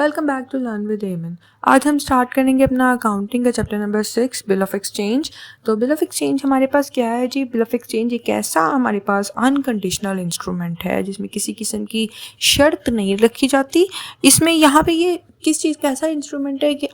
Welcome back to learn with Aman. आज हम start करेंगे अपना अकाउंटिंग का chapter number 6 bill of exchange. तो बिल ऑफ एक्सचेंज हमारे पास क्या है जी? बिल ऑफ एक्सचेंज एक ऐसा हमारे पास अनकंडीशनल इंस्ट्रूमेंट है जिसमें किसी किस्म की शर्त नहीं रखी जाती। इसमें यहाँ पे ये किस चीज़ का ऐसा इंस्ट्रूमेंट है कि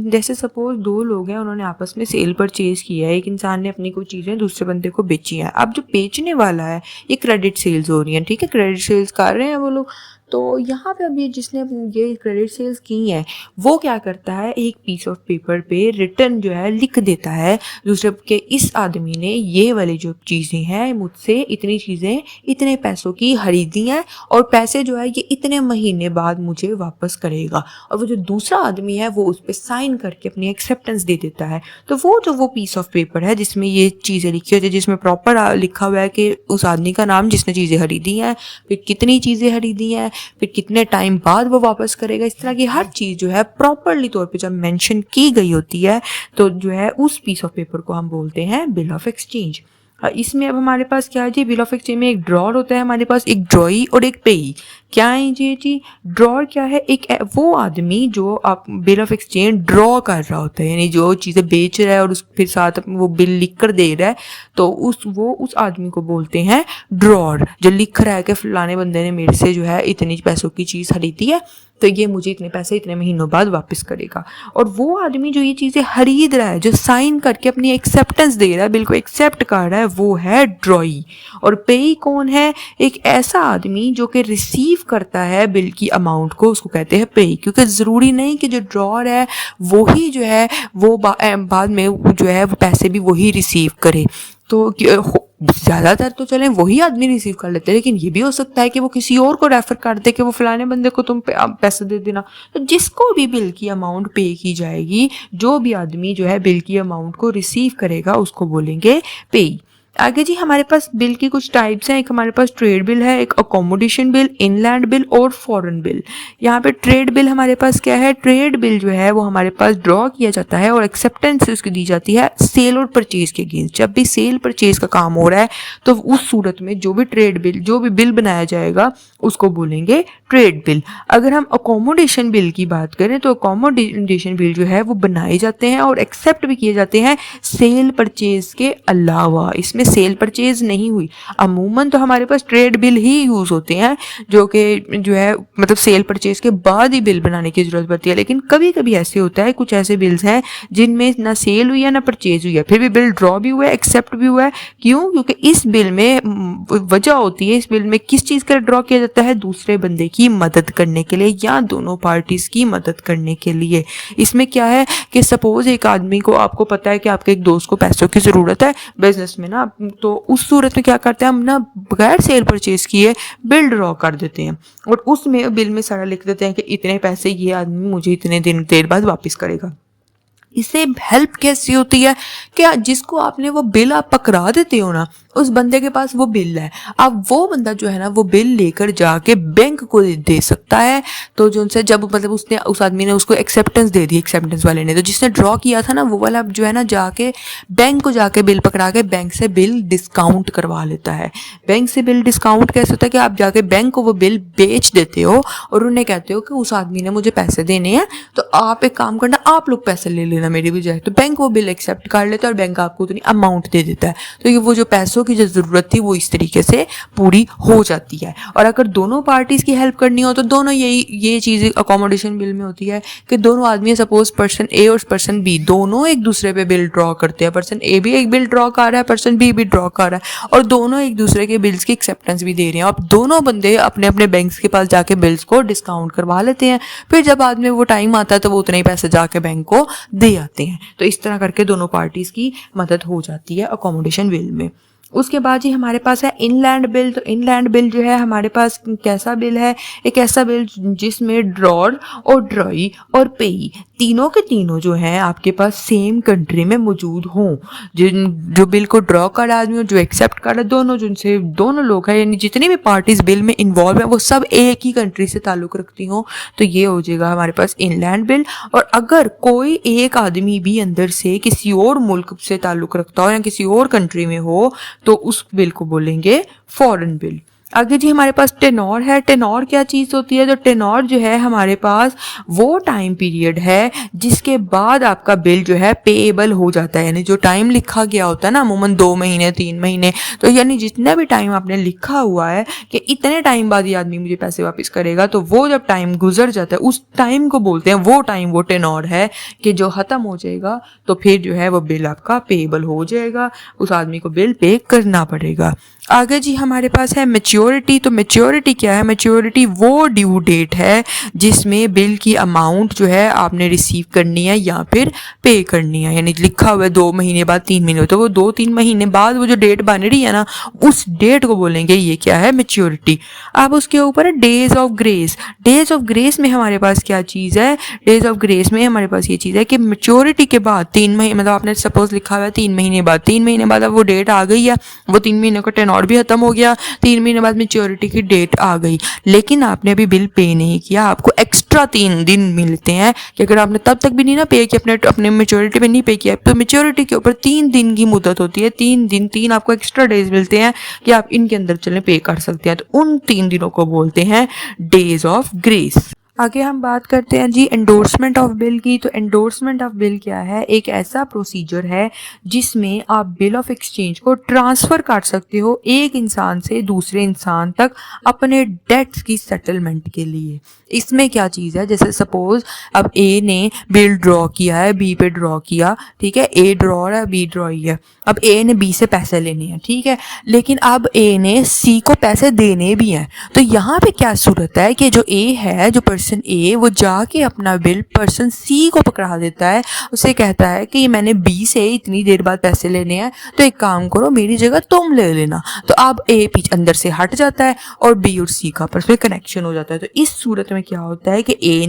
जैसे सपोज दो लोग हैं, उन्होंने आपस में सेल परचेज किया है। एक इंसान ने अपनी कोई चीज़ें दूसरे बंदे को बेची हैं। अब जो बेचने वाला है ये क्रेडिट सेल्स हो रही हैं, ठीक है, क्रेडिट सेल्स कर रहे हैं वो लोग। तो यहाँ पे अभी जिसने ये क्रेडिट सेल्स की हैं वो क्या करता है, एक पीस ऑफ पेपर पे रिटर्न जो है लिख देता है दूसरे के, इस आदमी ने ये वाली जो चीज़ें हैं मुझसे इतनी चीज़ें इतने पैसों की खरीदी हैं और पैसे जो है ये इतने महीने बाद मुझे वापस करेगा। और वो जो दूसरा आदमी है वो उस पर साइन करके अपनी एक्सेप्टेंस दे देता है। तो वो पीस ऑफ पेपर है जिसमें ये चीज़ें लिखी होती है, जिसमें प्रॉपर लिखा हुआ है कि उस आदमी का नाम जिसने चीज़ें खरीदी हैं, फिर कितनी चीज़ें खरीदी हैं, फिर कितने टाइम बाद वो वापस करेगा। इस तरह की हर चीज़ जो है प्रॉपरली तौर पे जब मेंशन की गई होती है तो जो है उस पीस ऑफ पेपर को हम बोलते हैं बिल ऑफ एक्सचेंज। इसमें अब हमारे पास क्या है जी? बिल ऑफ एक्सचेंज में एक ड्रॉर होता है हमारे पास, एक ड्रॉई और एक पेई। क्या है जी? ड्रॉर क्या है? एक वो आदमी जो आप बिल ऑफ एक्सचेंज ड्रॉ कर रहा होता है, यानी जो चीज़ें बेच रहा है और उस फिर साथ वो बिल लिख कर दे रहा है, तो उस आदमी को बोलते हैं ड्रॉर, जो लिख रहा है कि फलाने बंदे ने मेरे से जो है इतनी पैसों की चीज़ खरीदी है तो ये मुझे इतने पैसे इतने महीनों बाद वापस करेगा। और वो आदमी जो ये चीज़ें खरीद रहा है, जो साइन करके अपनी एक्सेप्टेंस दे रहा है, बिल को एक्सेप्ट कर रहा है, वो है ड्रॉई। और पेई कौन है? एक ऐसा आदमी जो कि रिसीव करता है बिल की अमाउंट को, उसको कहते हैं पेई। क्योंकि ज़रूरी नहीं कि जो ड्रॉर है वो ही जो है वो बाद में जो है वो पैसे भी वही रिसीव करे। तो ज़्यादातर तो चलें वही आदमी रिसीव कर लेते हैं, लेकिन ये भी हो सकता है कि वो किसी और को रेफर कर दे कि वो फलाने बंदे को तुम पैसे दे देना। तो जिसको भी बिल की अमाउंट पे की जाएगी, जो भी आदमी जो है बिल की अमाउंट को रिसीव करेगा उसको बोलेंगे पेई। आगे जी हमारे पास बिल की कुछ टाइप्स हैं। एक हमारे पास ट्रेड बिल है, एक अकोमोडेशन बिल, इनलैंड बिल और फॉरेन बिल। यहाँ पे ट्रेड बिल हमारे पास क्या है? ट्रेड बिल जो है वो हमारे पास ड्रॉ किया जाता है और एक्सेप्टेंस उसकी दी जाती है सेल और परचेज के अगेंस्ट। जब भी सेल परचेज का काम हो रहा है तो उस सूरत में जो भी ट्रेड बिल, जो भी बिल बनाया जाएगा उसको बोलेंगे ट्रेड बिल। अगर हम अकोमोडेशन बिल की बात करें तो अकोमोडेशन बिल जो है वो बनाए जाते हैं और एक्सेप्ट भी किए जाते हैं सेल परचेज के अलावा। इसमें सेल परचेज नहीं हुई। अमूमन तो हमारे पास ट्रेड बिल ही यूज होते हैं जो कि जो है मतलब सेल परचेज के बाद ही बिल बनाने की जरूरत पड़ती है। लेकिन कभी कभी ऐसे होता है, कुछ ऐसे बिल्स हैं जिनमें ना सेल हुई है ना परचेज हुई है, फिर भी बिल ड्रॉ भी हुआ है, एक्सेप्ट भी हुआ है। क्यों? क्योंकि इस बिल में वजह होती है, इस बिल में किस चीज़ का ड्रॉ किया जाता है? दूसरे बंदे की मदद करने के लिए या दोनों पार्टीज की मदद करने के लिए। इसमें क्या है कि सपोज एक आदमी को, आपको पता है कि आपके एक दोस्त को पैसों की ज़रूरत है बिजनेस में ना, तो उस सूरत में क्या करते हैं हम ना, बगैर सेल परचेज किए बिल ड्रॉ कर देते हैं और उसमें बिल में सारा लिख देते हैं कि इतने पैसे ये आदमी मुझे इतने दिन देर बाद वापस करेगा। इससे हेल्प कैसी होती है कि जिसको आपने वो बिल आप पकड़ा देते हो ना, उस बंदे के पास वो बिल है, अब वो बंदा जो है ना वो बिल लेकर जाके बैंक को दे सकता है। तो जो उनसे जब मतलब उसने उस आदमी ने उसको एक्सेप्टेंस दे दी, एक्सेप्टेंस वाले ने, तो जिसने ड्रॉ किया था ना वो वाला जो है ना जाके बैंक को जाके बिल पकड़ा के बैंक से बिल डिस्काउंट करवा लेता है। बैंक से बिल डिस्काउंट कैसे होता है कि आप जाके बैंक को वो बिल बेच देते हो और उन्हें कहते हो कि उस आदमी ने मुझे पैसे देने हैं तो आप एक काम करना, आप लोग पैसे ले लेना मेरी बजाय। तो बैंक वो बिल एक्सेप्ट कर लेता है और बैंक आपको उतनी अमाउंट दे देता है। तो ये वो जो पैसों की जो जरूरत थी वो इस तरीके से पूरी हो जाती है। और अगर दोनों पार्टीज की हेल्प करनी हो तो दोनों ये चीज़ अकोमोडेशन बिल में होती है कि दोनों आदमी, सपोज पर्सन ए और पर्सन बी दोनों एक दूसरे पे बिल ड्रॉ करते हैं। पर्सन ए भी एक बिल ड्रॉ कर रहा है, पर्सन बी भी ड्रॉ कर रहा है और दोनों एक दूसरे के बिल्स की एक्सेप्टेंस भी दे रहे हैं। अब दोनों बंदे अपने अपने बैंक्स के पास जाके बिल्स को डिस्काउंट करवा लेते हैं। फिर जब बाद में वो टाइम आता है तो वो उतने ही पैसे जाके बैंक को दे आते हैं। तो इस तरह करके दोनों पार्टीज की मदद हो जाती है अकोमोडेशन बिल में। उसके बाद जी हमारे पास है इनलैंड बिल। तो इनलैंड बिल जो है हमारे पास कैसा बिल है? एक ऐसा बिल जिसमें ड्रॉर और ड्रॉई और पेई तीनों के तीनों जो हैं आपके पास सेम कंट्री में मौजूद हों। जो बिल को ड्रॉ कर रहा आदमी और जो एक्सेप्ट कर रहा, दोनों लोग हैं, यानी जितनी भी पार्टीज बिल में इन्वॉल्व हैं वो सब एक ही कंट्री से ताल्लुक़ रखती हों, तो ये हो जाएगा हमारे पास इनलैंड बिल। और अगर कोई एक आदमी भी अंदर से किसी और मुल्क से ताल्लुक़ रखता हो या किसी और कंट्री में हो तो उस बिल को बोलेंगे फॉरेन बिल। आगे जी हमारे पास टेनोर है। टेनोर क्या चीज़ होती है? तो टेनोर जो है हमारे पास वो टाइम पीरियड है जिसके बाद आपका बिल जो है पेएबल हो जाता है, यानी जो टाइम लिखा गया होता है ना, अमूमन 2 महीने 3 महीने, तो यानी जितना भी टाइम आपने लिखा हुआ है कि इतने टाइम बाद ये आदमी मुझे पैसे वापस करेगा, तो वो जब टाइम गुजर जाता है उस टाइम को बोलते हैं, वो टाइम वो टेनोर है कि जो ख़त्म हो जाएगा तो फिर जो है वो बिल आपका पेएबल हो जाएगा, उस आदमी को बिल पे करना पड़ेगा। आगे जी हमारे पास है मैच्योरिटी। तो मैच्योरिटी क्या है? मैच्योरिटी वो ड्यू डेट है जिसमें बिल की अमाउंट जो है आपने रिसीव करनी है या फिर पे करनी है, यानी लिखा हुआ है 2 महीने बाद 3 महीने, तो वो 2-3 महीने बाद वो जो डेट बन रही है ना, उस डेट को बोलेंगे ये क्या है? मैच्योरिटी। अब उसके ऊपर है days of grace. Days of grace में हमारे पास क्या चीज़ है? डेज ऑफ ग्रेस में हमारे पास ये चीज़ है कि मैच्योरिटी के बाद 3 महीने, मतलब आपने सपोज लिखा हुआ है 3 महीने बाद, 3 महीने बाद अब वो डेट आ गई है, वो 3 महीने का टेनोर भी खत्म हो गया, 3 महीने बाद मैच्योरिटी की डेट आ गई, लेकिन आपने अभी बिल पे नहीं किया, आपको एक्स्ट्रा 3 दिन मिलते हैं कि अगर आपने तब तक भी नहीं ना पे किया, अपने मैच्योरिटी पे नहीं पे किया, तो मैच्योरिटी के ऊपर 3 दिन की मुद्दत होती है, 3 दिन, 3 आपको एक्स्ट्रा डेज मिलते हैं कि आप इनके अंदर चलें पे कर सकते हैं, तो उन 3 दिनों को बोलते हैं डेज ऑफ ग्रेस। आगे हम बात करते हैं जी एंडोर्समेंट ऑफ बिल की। तो एंडोर्समेंट ऑफ बिल क्या है? एक ऐसा प्रोसीजर है जिसमें आप बिल ऑफ एक्सचेंज को ट्रांसफ़र कर सकते हो एक इंसान से दूसरे इंसान तक अपने डेट्स की सेटलमेंट के लिए। इसमें क्या चीज़ है? जैसे सपोज अब ए ने बिल ड्रॉ किया है, बी पे ड्रॉ किया, ठीक है, ए ड्रॉ है, बी ड्रॉई है, अब ए ने बी से पैसे लेने हैं, ठीक है, लेकिन अब ए ने सी को पैसे देने भी हैं, तो यहाँ पे क्या सूरत है कि जो ए है, जो पर्सन ए, वो जाके अपना बिल पर्सन सी को पकड़ा देता है, उसे कहता है कि मैंने बी से इतनी देर बाद पैसे लेने हैं, तो एक काम करो मेरी जगह तुम ले लेना, तो अब ए पीछे अंदर से हट जाता है और बी और सी का आपस में कनेक्शन हो जाता है। तो इस सूरत में क्या होता है कि ए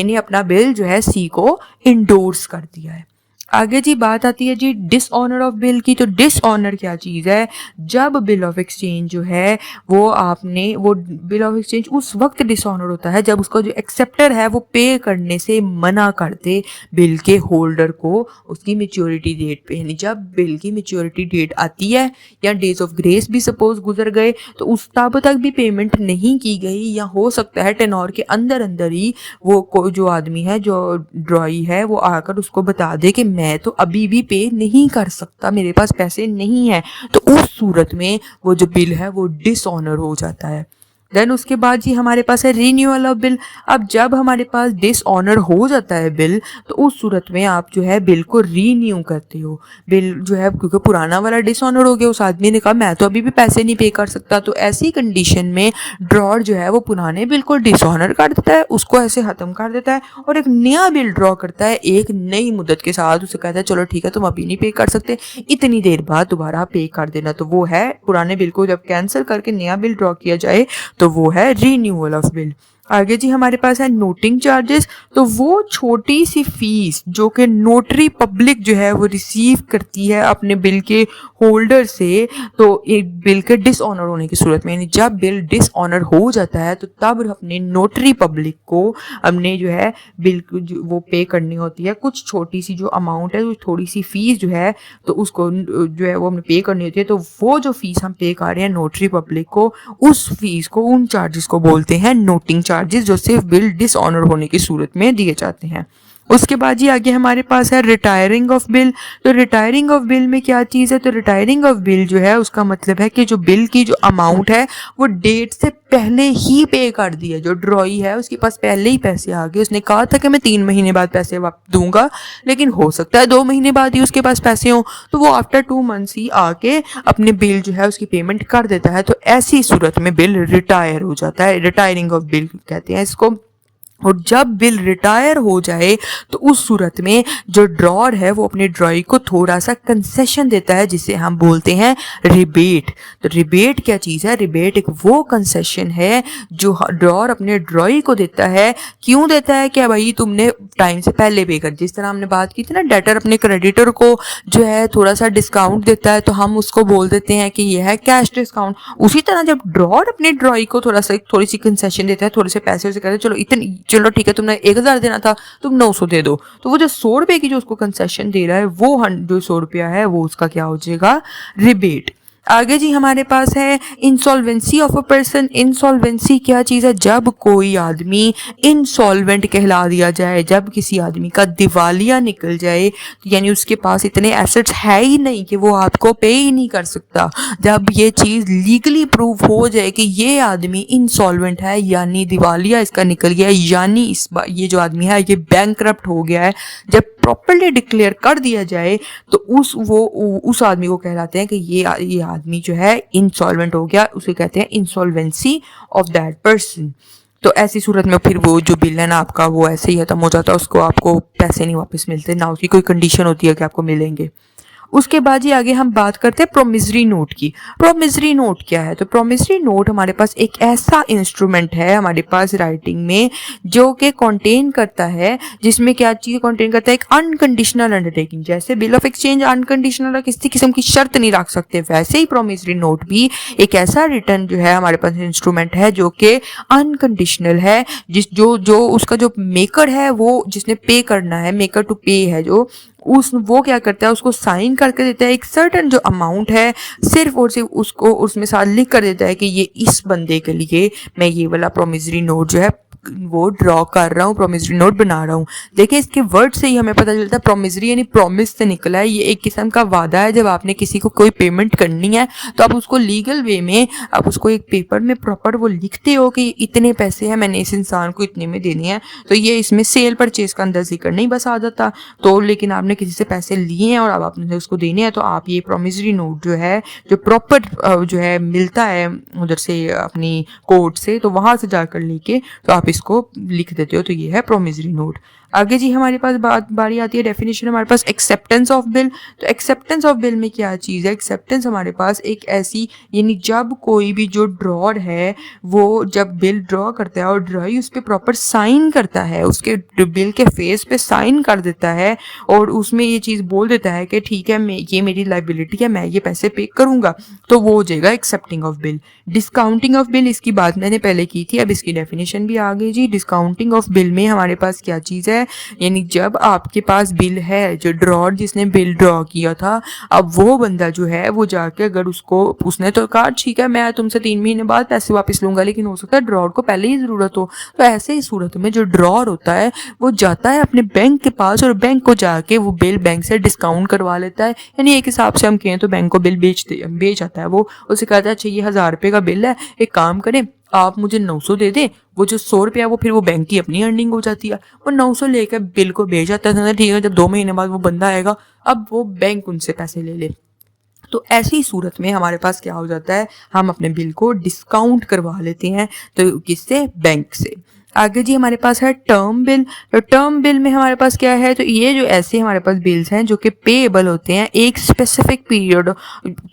ने अपना बिल जो है सी को इंडोर्स कर दिया है। आगे जी बात आती है जी डिसऑनर ऑफ बिल की। तो डिसऑनर क्या चीज़ है? जब बिल ऑफ एक्सचेंज जो है वो बिल ऑफ एक्सचेंज उस वक्त डिसऑनर होता है जब उसका जो एक्सेप्टर है वो पे करने से मना कर दे बिल के होल्डर को उसकी मैच्योरिटी डेट पे, यानी जब बिल की मैच्योरिटी डेट आती है या डेज ऑफ ग्रेस भी सपोज गुजर गए तो उस तब तक भी पेमेंट नहीं की गई, या हो सकता है टेनोर के अंदर अंदर ही वो जो आदमी है, जो ड्रॉई है, वो आकर उसको बता दे कि मैं तो अभी भी पे नहीं कर सकता, मेरे पास पैसे नहीं है, तो उस सूरत में वो जो बिल है वो डिसऑनर हो जाता है। देन उसके बाद जी हमारे पास है रीन्यूअल ऑफ बिल। अब जब हमारे पास डिसऑनर हो जाता है बिल तो उस सूरत में आप जो है बिल को रीन्यू करते हो। बिल जो है क्योंकि पुराना वाला डिसऑनर हो गया, उस आदमी ने कहा मैं तो अभी भी पैसे नहीं पे कर सकता, तो ऐसी कंडीशन में ड्रॉर जो है वो पुराने बिल को डिसऑनर कर देता है, उसको ऐसे ख़त्म कर देता है और एक नया बिल ड्रॉ करता है एक नई मुद्दत के साथ। उसे कहता है चलो ठीक है तुम अभी नहीं पे कर सकते, इतनी देर बाद दोबारा पे कर देना। तो वो है पुराने बिल को जब कैंसिल करके नया बिल ड्रॉ किया जाए तो वो है रीन्यूअल ऑफ बिल। आगे जी हमारे पास है नोटिंग चार्जेस। तो वो छोटी सी फीस जो कि नोटरी पब्लिक जो है वो रिसीव करती है अपने बिल के होल्डर से, तो एक बिल के डिसऑनर होने की सूरत में, यानी जब बिल डिसऑनर हो जाता है तो तब अपने नोटरी पब्लिक को हमने जो है बिल वो पे करनी होती है, कुछ छोटी सी जो अमाउंट है, थोड़ी सी फीस जो है तो उसको जो है वो हमें पे करनी होती है। तो वो जो फीस हम पे कर रहे हैं नोटरी पब्लिक को, उस फीस को, उन चार्जेस को बोलते हैं नोटिंग चार्जेस, जो सिर्फ बिल डिसऑनर होने की सूरत में दिए जाते हैं। उसके बाद जी आगे हमारे पास है रिटायरिंग ऑफ बिल। तो रिटायरिंग ऑफ बिल में क्या चीज़ है? तो रिटायरिंग ऑफ बिल जो है उसका मतलब है कि जो बिल की जो अमाउंट है वो डेट से पहले ही पे कर दी है। जो ड्रॉई है उसके पास पहले ही पैसे आ गए, उसने कहा था कि मैं 3 महीने बाद पैसे दूंगा, लेकिन हो सकता है 2 महीने बाद ही उसके पास पैसे हों, तो वो आफ्टर 2 मंथ्स ही आके अपने बिल जो है उसकी पेमेंट कर देता है। तो ऐसी सूरत में बिल रिटायर हो जाता है, रिटायरिंग ऑफ बिल कहते हैं इसको। और जब बिल रिटायर हो जाए तो उस सूरत में जो ड्रॉर है वो अपने ड्रॉई को थोड़ा सा कंसेशन देता है जिसे हम बोलते हैं रिबेट। तो रिबेट क्या चीज़ है? रिबेट एक वो कंसेशन है जो ड्रॉर अपने ड्रॉई को देता है। क्यों देता है? क्या भाई तुमने टाइम से पहले पे कर, जिस तरह हमने बात की थी ना, डेटर अपने क्रेडिटर को जो है थोड़ा सा डिस्काउंट देता है तो हम उसको बोल देते हैं कि यह है कैश डिस्काउंट। उसी तरह जब ड्रॉर अपने ड्रॉई को थोड़ी सी कंसेशन देता है, थोड़े से पैसे उसे कहते हैं चलो इतनी, चलो ठीक है तुमने 1000 देना था तुम 900 दे दो, तो वो जो 100 रुपए की जो उसको कंसेशन दे रहा है वो जो 100 रुपया है वो उसका क्या हो जाएगा? रिबेट। आगे जी हमारे पास है insolvency of a person. Insolvency क्या चीज़ है? जब कोई आदमी इंसॉल्वेंट कहला दिया जाए, जब किसी आदमी का दिवालिया निकल जाए, यानी उसके पास इतने एसेट्स है ही नहीं कि वो आपको पे ही नहीं कर सकता। जब ये चीज़ लीगली प्रूव हो जाए कि ये आदमी इंसॉल्वेंट है, यानी दिवालिया इसका निकल गया है, यानी ये जो आदमी है ये बैंकरप्ट हो गया है, जब प्रॉपर्ली डिक्लेयर कर दिया जाए तो उस आदमी को कहलाते हैं कि ये आदमी जो है इंसॉल्वेंट हो गया, उसे कहते हैं इंसॉल्वेंसी ऑफ दैट पर्सन। तो ऐसी सूरत में फिर वो जो बिल है ना आपका, वो ऐसे ही खत्म हो जाता है, उसको आपको पैसे नहीं वापस मिलते, ना उसकी कोई कंडीशन होती है कि आपको मिलेंगे। उसके बाद ही आगे हम बात करते हैं प्रोमिसरी नोट की। प्रोमिसरी नोट क्या है? तो प्रोमिसरी नोट हमारे पास एक ऐसा इंस्ट्रूमेंट है हमारे पास राइटिंग में जो कि कंटेन करता है, जिसमें क्या चीज़ कंटेन करता है? एक अनकंडीशनल अंडरटेकिंग। जैसे बिल ऑफ एक्सचेंज अनकंडीशनल है, किसी किस्म की शर्त नहीं रख सकते, वैसे ही प्रोमिसरी नोट भी एक ऐसा रिटर्न जो है हमारे पास इंस्ट्रूमेंट है जो कि अनकंडीशनल है, जो उसका जो मेकर है, वो जिसने पे करना है, मेकर टू पे है जो, वो क्या करता है, उसको साइन करके देता है, एक सर्टन जो अमाउंट है सिर्फ और सिर्फ उसको उसमें साथ लिख कर देता है कि ये इस बंदे के लिए मैं ये वाला प्रोमिसरी नोट जो है वो ड्रॉ कर रहा हूँ, प्रोमिसरी नोट बना रहा हूँ। देखिए इसके वर्ड से ही हमें पता चलता है प्रोमिसरी यानी प्रॉमिस से निकला है। ये एक किस्म का वादा है। जब आपने किसी को कोई पेमेंट करनी है तो आप उसको लीगल वे में, आप उसको एक पेपर में प्रॉपर वो लिखते हो कि इतने पैसे हैं, मैंने इस इंसान को इतने में देने हैं। तो ये इसमें सेल परचेज का अंदर जिक्र नहीं बस आ जाता। तो लेकिन आपने किसी से पैसे लिए हैं और अब आपने उसको देने हैं, तो आप ये प्रोमिसरी नोट जो है, जो प्रॉपर जो है मिलता है उधर से अपनी कोर्ट से, तो वहाँ से जाकर लेके तो आप इसको लिख देते हो। तो ये है प्रोमिसरी नोट। आगे जी हमारे पास बारी आती है डेफिनेशन हमारे पास एक्सेप्टेंस ऑफ बिल। तो एक्सेप्टेंस ऑफ बिल में क्या चीज़ है? एक्सेप्टेंस हमारे पास एक ऐसी, यानी जब कोई भी जो ड्रॉर है वो जब बिल ड्रॉ करता है और ड्रॉई उस पर प्रॉपर साइन करता है, उसके बिल के फेस पे साइन कर देता है और उसमें ये चीज़ बोल देता है कि ठीक है, मैं ये मेरी लाइबिलिटी है, मैं ये पैसे पे करूँगा, तो वो हो जाएगा accepting of bill. Discounting of bill, इसकी बात मैंने पहले की थी, अब इसकी डेफिनेशन भी आ गई जी। डिस्काउंटिंग ऑफ बिल में हमारे पास क्या चीज़ है? यानी जब आपके पास बिल है, जो ड्रॉर जिसने बिल ड्रॉ किया था, अब वो बंदा जो है वो जाके अगर उसने तो कहा ठीक है मैं तुमसे 3 महीने बाद पैसे वापस लूंगा, लेकिन हो सकता है ड्रॉर को पहले ही ज़रूरत हो, तो ऐसे ही सूरत में जो ड्रॉर होता है वो जाता है अपने बैंक के पास और बैंक को जाके वो बिल बैंक से डिस्काउंट करवा लेता है। यानी एक हिसाब से हम कहें तो बैंक को बिल बेच आता है। वो उसे कहता है अच्छा ये 1000 रुपये का बिल है, एक काम करें आप मुझे 900 दे दें, वो जो 100 रुपया वो फिर वो बैंक की अपनी अर्निंग हो जाती है। वो 900 लेकर बिल को भेज जाता है, ठीक है जब 2 महीने बाद वो बंदा आएगा अब वो बैंक उनसे पैसे ले ले। तो ऐसी सूरत में हमारे पास क्या हो जाता है, हम अपने बिल को डिस्काउंट करवा लेते हैं। तो किससे? बैंक से। आगे जी हमारे पास है टर्म बिल। तो टर्म बिल में हमारे पास क्या है? तो ये जो ऐसे हमारे पास बिल्स हैं जो कि पेएबल होते हैं एक स्पेसिफिक पीरियड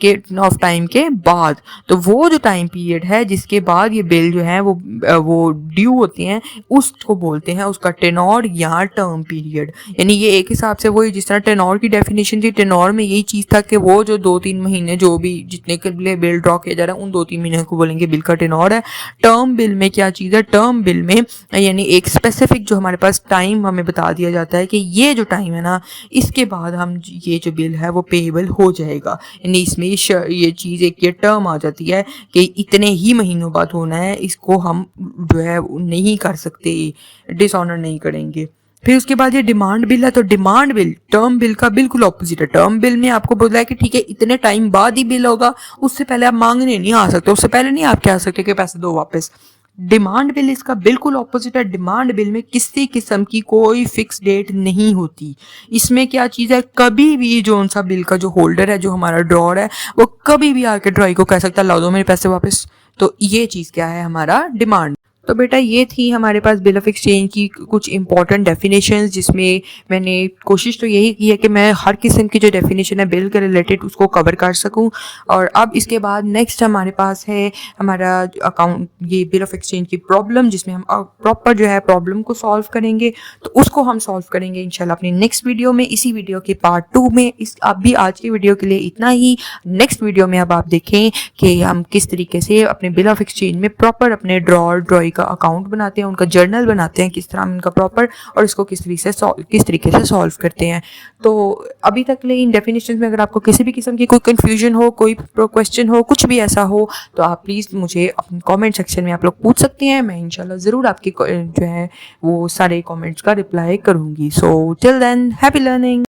के ऑफ टाइम के बाद। तो वो जो टाइम पीरियड है जिसके बाद ये बिल जो है वो ड्यू होते हैं, उसको बोलते हैं उसका टेनोर या टर्म पीरियड। यानी ये एक हिसाब से वही जिस तरह टेनोर की डेफिनेशन थी, टेनोर में यही चीज़ था कि वो जो 2-3 महीने जो भी जितने के लिए बिल ड्रॉ किया जा रहा है उन 2-3 महीने को बोलेंगे बिल का टेनोर है। टर्म बिल में क्या चीज़ है? टर्म बिल में यानी एक स्पेसिफिक जो हमारे पास टाइम हमें बता दिया जाता है कि ये जो टाइम है ना, इसके बाद हम ये जो बिल है वो पेएबल हो जाएगा। यानी इसमें ये चीज़ एक ये टर्म आ जाती है कि इतने ही महीनों बाद होना है, इसको हम जो है नहीं कर सकते, डिसऑनर नहीं करेंगे। फिर उसके बाद ये डिमांड बिल है। तो डिमांड बिल टर्म बिल का बिल्कुल ऑपोजिट है। टर्म बिल में आपको बोला है कि ठीक है इतने टाइम बाद ही बिल होगा, उससे पहले आप मांगने नहीं आ सकते, उससे पहले नहीं आप कह सकते कि पैसे दो वापस। डिमांड बिल इसका बिल्कुल ऑपोजिट है। डिमांड बिल में किसी किस्म की कोई फिक्स डेट नहीं होती। इसमें क्या चीज़ है, कभी भी जो सा बिल का जो होल्डर है, जो हमारा ड्रॉर है, वो कभी भी आके ड्रॉई को कह सकता है ला दो मेरे पैसे वापस। तो ये चीज़ क्या है? हमारा डिमांड। तो बेटा ये थी हमारे पास बिल ऑफ एक्सचेंज की कुछ इंपॉर्टेंट डेफिनेशंस, जिसमें मैंने कोशिश तो यही की है कि मैं हर किस्म की जो डेफिनेशन है बिल के रिलेटेड उसको कवर कर सकूं। और अब इसके बाद नेक्स्ट हमारे पास है हमारा अकाउंट ये बिल ऑफ एक्सचेंज की प्रॉब्लम, जिसमें हम प्रॉपर जो है प्रॉब्लम को सॉल्व करेंगे। तो उसको हम सॉल्व करेंगे इंशाल्लाह अपनी नेक्स्ट वीडियो में, इसी वीडियो के पार्ट 2 में। अभी आज की वीडियो के लिए इतना ही। नेक्स्ट वीडियो में अब आप देखें कि हम किस तरीके से अपने बिल ऑफ एक्सचेंज में प्रॉपर अपने ड्रॉई इनका अकाउंट बनाते हैं, उनका जर्नल बनाते हैं, किस तरह हम इनका प्रॉपर और इसको किस तरीके से सॉल्व करते हैं। तो अभी तक ले इन डेफिनेशन में अगर आपको किसी भी किस्म की कोई कन्फ्यूजन हो, कोई क्वेश्चन हो, कुछ भी ऐसा हो, तो आप प्लीज़ मुझे अपने कमेंट सेक्शन में आप लोग पूछ सकते हैं। मैं इंशाल्लाह ज़रूर आपकी जो है वो सारे कमेंट्स का रिप्लाई करूँगी। So till than happy learning.